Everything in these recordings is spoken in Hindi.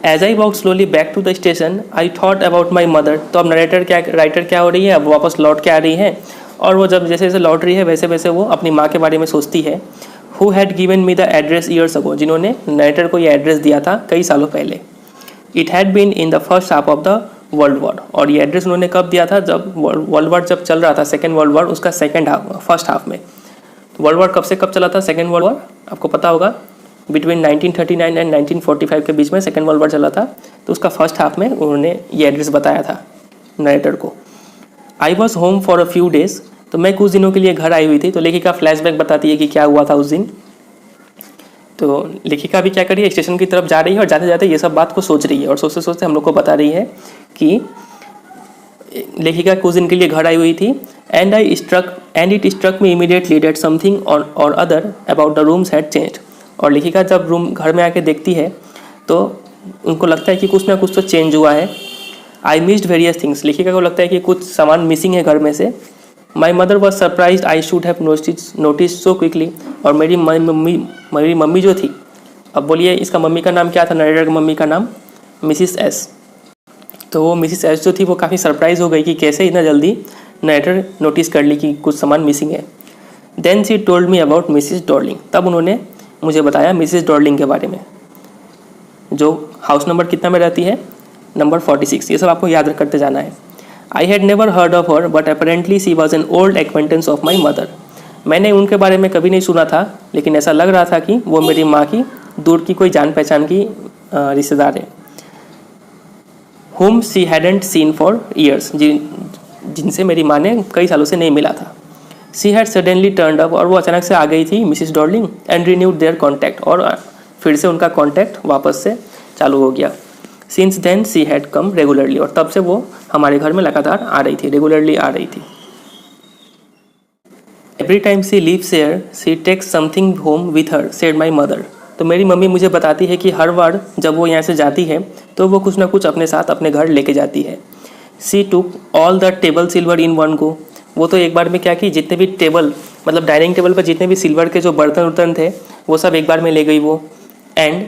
As I walk slowly back to the station I thought about my mother. तो अब राइटर क्या हो रही है, अब वापस लौट के आ रही है और वो जब जैसे जैसे लौट रही है वैसे वैसे वो अपनी माँ के बारे में सोचती है। Who had given me the address years ago, जिन्होंने नरेटर को ये एड्रेस दिया था कई सालों पहले। It had been in the first half of the world war, और ये एड्रेस उन्होंने कब दिया था, जब वर्ल्ड वॉर जब चल रहा था, सेकेंड वर्ल्ड वॉर, उसका सेकेंड हाफ, फर्स्ट हाफ में। वर्ल्ड वॉर कब से कब चला था सेकेंड वर्ल्ड वॉर, आपको पता होगा, बिटवीन 1939 एंड 1945 के बीच में सेकेंड वर्ल्ड वॉर चला था। तो उसका फर्स्ट हाफ में उन्होंने ये एड्रेस बताया था नरेटर को। I was home for a few days, तो मैं कुछ दिनों के लिए घर आई हुई थी। तो लेखिका फ्लैशबैक बताती है कि क्या हुआ था उस दिन। तो लेखिका भी क्या कर रही है, स्टेशन की तरफ जा रही है और जाते जाते ये सब बात को सोच रही है और सोचते सोचते हम लोग को बता रही है कि लेखिका कुछ दिन के लिए घर आई हुई थी। And it struck me immediately that something or other about the rooms had changed. और लेखिका जब रूम घर में आके देखती है तो उनको लगता है कि कुछ ना कुछ तो चेंज हुआ है। आई मिस्ड वेरियस थिंग्स, लेखिका को लगता है कि कुछ सामान मिसिंग है घर में से। My mother was surprise I should have notice so quickly. और मेरी मम्मी जो थी, अब बोलिए इसका मम्मी का नाम क्या था, नरेटर की मम्मी का नाम मिसिस एस। तो वो मिसिस एस जो थी वो काफ़ी सरप्राइज हो गई कि कैसे इतना जल्दी नरेटर नोटिस कर ली कि कुछ सामान मिसिंग है। Then she told me about Mrs Dorling, तब उन्होंने मुझे बताया मिसिस डॉर्लिंग के बारे में, जो हाउस नंबर कितना में रहती है, नंबर 46। ये सब आपको याद करते जाना है। I had never heard of her but apparently she was an old acquaintance of my mother. मैंने उनके बारे में कभी नहीं सुना था, लेकिन ऐसा लग रहा था कि वो मेरी माँ की दूर की कोई जान पहचान की रिश्तेदार है। whom she hadn't seen for years, जिनसे मेरी माँ ने कई सालों से नहीं मिला था। She had suddenly turned up, और वो अचानक से आ गई थी Mrs Darling, and renewed their contact, और फिर से उनका कॉन्टैक्ट वापस से चालू हो गया। Since then she had come regularly, और तब से वो हमारे घर में लगातार आ रही थी, रेगुलरली आ रही थी। Every time she leaves here, she takes something home with her, said my mother. तो मेरी मम्मी मुझे बताती है कि हर बार जब वो यहाँ से जाती है तो वो कुछ ना कुछ अपने साथ अपने घर लेके जाती है। She took all the table silver in one go. वो तो एक बार में क्या की, जितने भी टेबल, मतलब डाइनिंग टेबल पर जितने भी सिल्वर के जो बर्तन उर्तन थे वो सब एक बार में ले गई वो। And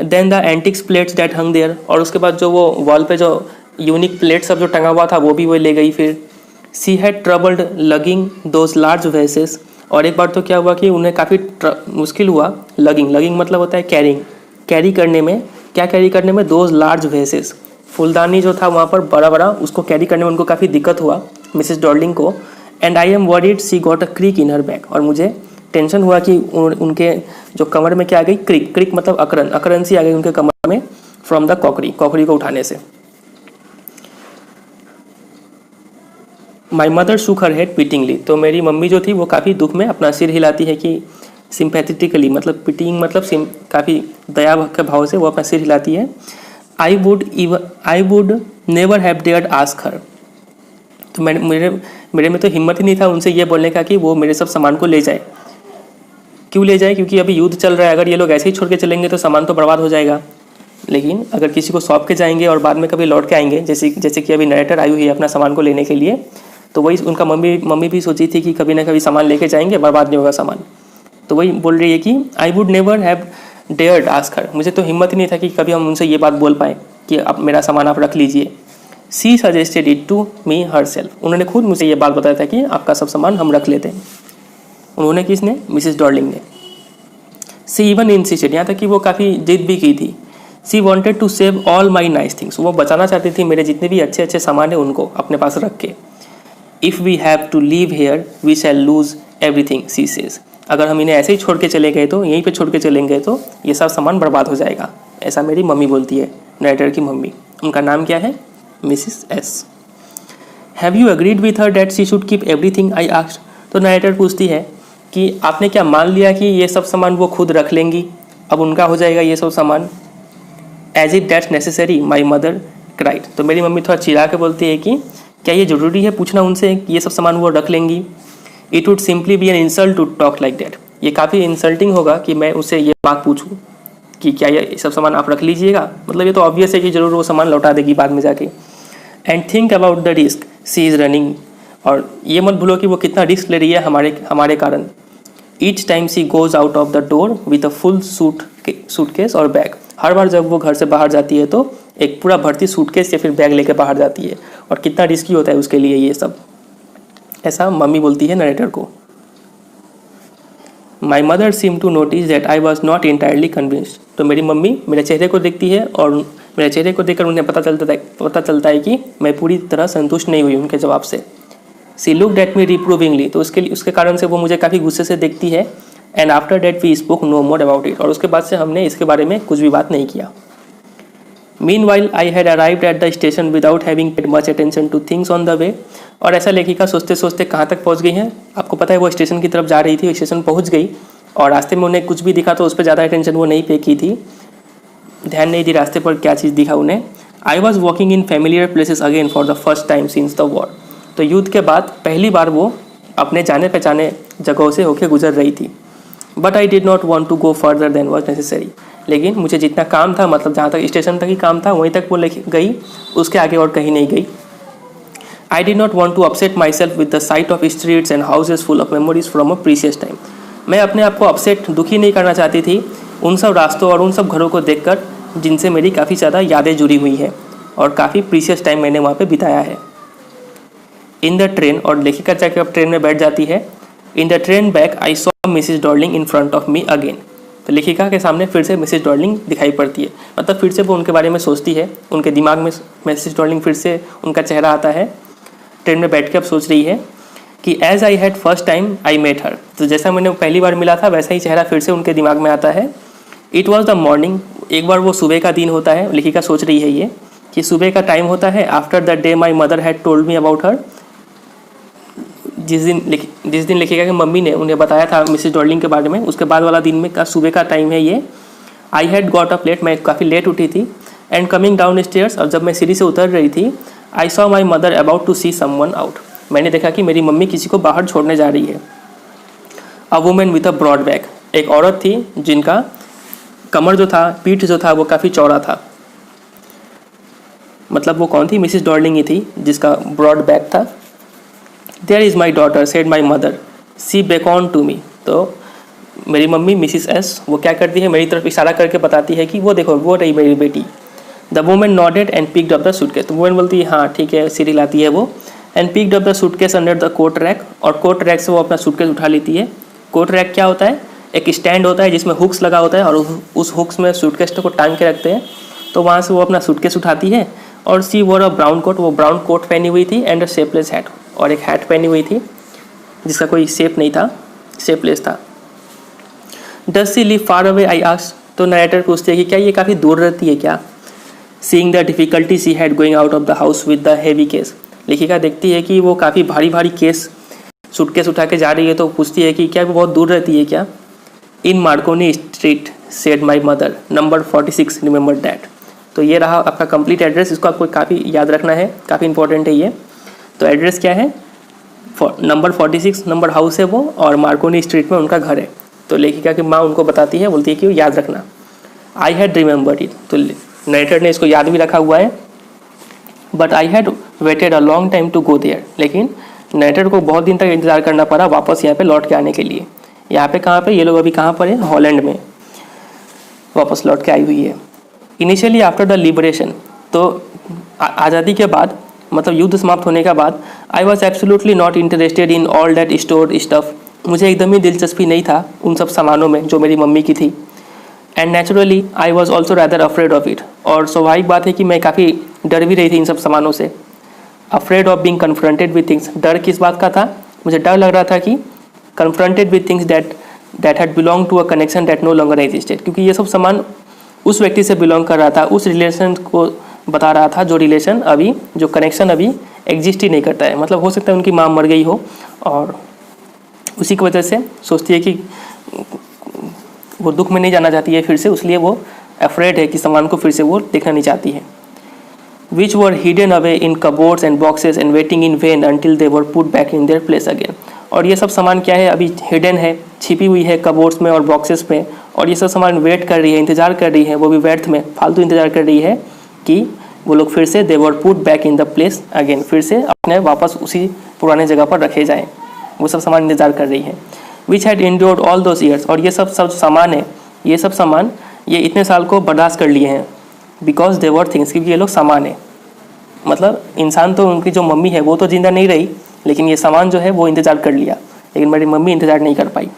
then the antiques plates that hung there, और उसके बाद जो वो वॉल पे जो यूनिक प्लेट सब जो टंगा हुआ था वो भी वो ले गई फिर। She had troubled lugging those large vases, और एक बार तो क्या हुआ कि उन्हें काफ़ी मुश्किल हुआ लगिंग मतलब होता है कैरी करने में, क्या कैरी करने में, दोज लार्ज वेसेस, फूलदानी जो था वहाँ पर बड़ा बड़ा, उसको कैरी करने में उनको काफ़ी दिक्कत हुआ मिसेस डॉर्लिंग को। And I am worried she got a creek in her back, और मुझे टेंशन हुआ कि उनके जो कमर में क्या आ गई, क्रिक मतलब अकरन सी आ गई उनके कमर में, फ्रॉम द कॉकरी को उठाने से। My mother Shuk her head पिटिंगली, तो मेरी मम्मी जो थी वो काफ़ी दुख में अपना सिर हिलाती है कि सिंपैथेटिकली, मतलब पिटिंग मतलब काफ़ी दया के भाव से वो अपना सिर हिलाती है। I would never have dared ask her, तो मेरे में तो हिम्मत ही नहीं था उनसे ये बोलने का कि वो मेरे सब सामान को ले जाए। क्यों ले जाए, क्योंकि अभी युद्ध चल रहा है, अगर ये लोग ऐसे ही छोड़ के चलेंगे तो सामान तो बर्बाद हो जाएगा। लेकिन अगर किसी को सौंप के जाएंगे और बाद में कभी लौट के आएंगे, जैसे कि अभी नरेटर आई हुई है अपना सामान को लेने के लिए, तो वही उनका मम्मी भी सोची थी कि कभी ना कभी सामान लेके जाएंगे, बर्बाद नहीं होगा सामान। तो वही बोल रही है कि I would never have dared ask her, मुझे तो हिम्मत ही नहीं था कि कभी हम उनसे ये बात बोल पाए कि अब मेरा सामान आप रख लीजिए। She suggested it to me herself, उन्होंने खुद मुझे ये बात बताया था कि आपका सब सामान हम रख लेते हैं। उन्होंने, किसने, मिसिस डॉर्लिंग ने। सी इवन इंसिस्टेड, यहाँ तक कि वो काफ़ी जिद भी की थी। She wanted to save all my nice things, वो बचाना चाहती थी मेरे जितने भी अच्छे अच्छे सामान है उनको अपने पास रख के। If we have to leave here we shall lose everything, she says, अगर हम इन्हें ऐसे ही छोड़ के चले गए तो, यहीं पे छोड़ के चलेंगे तो ये सब सामान बर्बाद हो जाएगा, ऐसा मेरी मम्मी बोलती है, नरेटर की मम्मी। उनका नाम क्या है, Mrs S. Have you agreed with her that C should keep everything, I asked, तो नरेटर पूछती है कि आपने क्या मान लिया कि ये सब सामान वो खुद रख लेंगी, अब उनका हो जाएगा ये सब सामान। As it that's necessary my mother cried, तो मेरी मम्मी थोड़ा चिढ़ा के बोलती है कि क्या ये ज़रूरी है पूछना उनसे कि ये सब सामान वो रख लेंगी। It would simply be an insult to talk like that, ये काफ़ी इंसल्टिंग होगा कि मैं उससे ये बात पूछूं कि क्या ये सब सामान आप रख लीजिएगा, मतलब ये तो ऑब्वियस है कि ज़रूर वो सामान लौटा देगी बाद में जाके। And think about the risk she is running, और ये मत भूलो कि वो कितना रिस्क ले रही है हमारे कारण। Each time she goes out of the door with a full suitcase और बैग, हर बार जब वो घर से बाहर जाती है तो एक पूरा भर्ती सूटकेस या फिर बैग लेके बाहर जाती है, और कितना रिस्की होता है उसके लिए ये सब, ऐसा मम्मी बोलती है नरेटर को। My mother seem to notice that I was not entirely convinced. तो मेरी मम्मी मेरे चेहरे को देखती है और मेरे चेहरे को देखकर उन्हें पता चलता है कि मैं पूरी तरह संतुष्ट नहीं हुई उनके जवाब से। सी लुक्ड एट मी रिप्रूविंगली, तो उसके कारण से वो मुझे काफ़ी गुस्से से देखती है। And after that we spoke no more about it, और उसके बाद से हमने इसके बारे में कुछ भी बात नहीं किया। Meanwhile I had arrived at the station without having paid much attention two things on the way. और ऐसा लेखिका सोचते सोचते कहाँ तक पहुँच गई हैं, आपको पता है वो स्टेशन की तरफ जा रही थी, स्टेशन पहुँच गई और रास्ते में उन्हें कुछ भी दिखा तो उस पर ज़्यादा अटेंशन वो नहीं पे की थी, ध्यान नहीं दी रास्ते पर क्या चीज़ दिखा उन्हें। I was walking in familiar places again for the first time since the war. तो युद्ध के बाद पहली बार वो अपने जाने पहचाने जगहों से होकर गुजर रही थी। But I did not want to go further than was necessary, लेकिन मुझे जितना काम था, मतलब जहाँ तक स्टेशन तक ही काम था वहीं तक वो गई, उसके आगे और कहीं नहीं गई। I did not want to upset myself with the sight of streets and houses full of memories from a precious time. मैं अपने आप को अपसेट, दुखी नहीं करना चाहती थी उन सब रास्तों और उन सब घरों को देखकर जिनसे मेरी काफ़ी ज़्यादा यादें जुड़ी हुई है और काफ़ी प्रीशियस टाइम मैंने वहाँ पे बिताया है। इन द ट्रेन, और लेखिका जाकर अब ट्रेन में बैठ जाती है। In the train back I saw Mrs Darling in front of me again. तो लेखिका के सामने फिर से मिसिज डॉर्लिंग दिखाई पड़ती है, मतलब फिर से वो उनके बारे में सोचती है, उनके दिमाग में मिसिज डॉर्लिंग फिर से उनका चेहरा आता है। ट्रेन में बैठ के अब सोच रही है कि as I had first time I met her, तो जैसा मैंने पहली बार मिला था वैसा ही चेहरा फिर से उनके दिमाग में आता है। इट वॉज द मॉर्निंग, एक बार वो सुबह का दिन होता है, लेखिका सोच रही है ये कि सुबह का टाइम होता है। After the day my mother had told me about her, जिस दिन लेखिका की मम्मी ने उन्हें बताया था मिसिज डॉर्लिंग के बारे में, उसके बाद वाला दिन में का सुबह का टाइम है ये। I had got up late, मैं काफ़ी लेट उठी थी। एंड कमिंग डाउन स्टेयर्स, और जब मैं सीढ़ी से उतर रही थी, I saw my mother about to see someone out, मैंने देखा कि मेरी मम्मी किसी को बाहर छोड़ने जा रही है। A woman with a broad back, एक औरत थी जिनका कमर जो था, पीठ जो था वो काफ़ी चौड़ा था। मतलब वो कौन थी? मिसिज डॉर्लिंग ही थी जिसका ब्रॉड बैक था। There is my daughter said my mother, she beckoned to me. तो मेरी मम्मी मिसिस एस वो क्या करती है, मेरी तरफ इशारा करके बताती है कि वो देखो वो रही मेरी बेटी। The women nodded and picked up the suitcase, तो वुमेन बोलती है हाँ ठीक है, सिर हिलाती है वो। And picked up the suitcase under the coat rack, और कोट रैक से वो अपना सूटकेस उठा लेती है। कोट रैक क्या होता है? एक स्टैंड होता है जिसमें हुक्स लगा होता है और उस हुक्स में सूटकेस को टांग के रखते हैं। तो वहाँ से वो अपना सूटकेस उठाती है। और सी वोर अ ब्राउन कोट, वो ब्राउन कोट पहनी हुई थी, एंड अ शेपलेस हैट, और एक हैट पहनी हुई थी जिसका कोई शेप नहीं था, शेपलेस था। Does she live far away I asked, तो नरेटर पूछते हैं कि क्या ये काफ़ी दूर रहती है क्या? Seeing the difficulty she had going out of the house with the heavy case, लेखिका देखती है कि वो काफ़ी भारी भारी केस सूटकेस उठा के जा रही है, तो पूछती है कि क्या वो बहुत दूर रहती है क्या? In Marconi Street said my mother, number 46, remember that. तो ये रहा आपका कंप्लीट एड्रेस, इसको आपको काफ़ी याद रखना है, काफ़ी इंपॉर्टेंट है ये। तो एड्रेस क्या है? नंबर 46 नंबर हाउस है वो, और मार्कोनी स्ट्रीट में उनका घर है। तो लेखिका की माँ उनको बताती है, बोलती है कि वो याद रखना। आई हैड रिमेंबर्ड इट, तो नरेटर ने इसको याद भी रखा हुआ है। But I had waited a long time to go there, लेकिन नरेटर को बहुत दिन तक इंतजार करना पड़ा वापस यहाँ पे लौट के आने के लिए। यहाँ पे कहाँ पे ये लोग अभी कहाँ पर है? हॉलैंड में वापस लौट के आई हुई है। इनिशियली आफ्टर द लिबरेशन, तो आज़ादी के बाद, मतलब युद्ध समाप्त होने के बाद, I was absolutely not interested in all that stored stuff, मुझे एकदम ही दिलचस्पी नहीं था उन सब सामानों में जो मेरी मम्मी की थी। And naturally I was also rather afraid of it, और स्वाभाविक बात है कि मैं काफ़ी डर भी रही थी इन सब सामानों से। Afraid of being confronted with things, डर किस बात का था? मुझे डर लग रहा था कि confronted with things that had belong to a connection that no longer existed, क्योंकि ये सब सामान उस व्यक्ति से बिलोंग कर रहा था, उस रिलेशन को बता रहा था जो रिलेशन अभी, जो कनेक्शन अभी एग्जिस्ट ही नहीं करता है। मतलब हो सकता है उनकी माँ मर गई हो और उसी की वजह से सोचती है कि वो दुख में नहीं जाना चाहती है फिर से, इसलिए वो अफ्रेड है कि सामान को फिर से वो देखना नहीं चाहती है। Which were hidden away in cupboards and boxes and waiting in vain until they were put back in their place again. और ये सब सामान क्या है? अभी हिडन है, छिपी हुई है कबोर्ड्स में और बॉक्सेस में, और ये सब सामान वेट कर रही है, इंतजार कर रही है, वो भी व्यर्थ में, फालतू इंतजार कर रही है कि वो लोग फिर से they were put back in the place again, फिर से अपने वापस उसी पुराने जगह पर रखे जाएँ। वो सब सामान इंतजार कर रही है। Which had endured all those years, और ये सब सामान है, ये सब सामान ये इतने साल को बर्दाश्त कर लिए हैं बिकॉज दे वर थिंग्स, क्योंकि ये लोग सामान है। मतलब इंसान तो उनकी जो मम्मी है वो तो जिंदा नहीं रही, लेकिन ये सामान जो है वो इंतज़ार कर लिया, लेकिन मेरी मम्मी इंतज़ार नहीं कर पाई।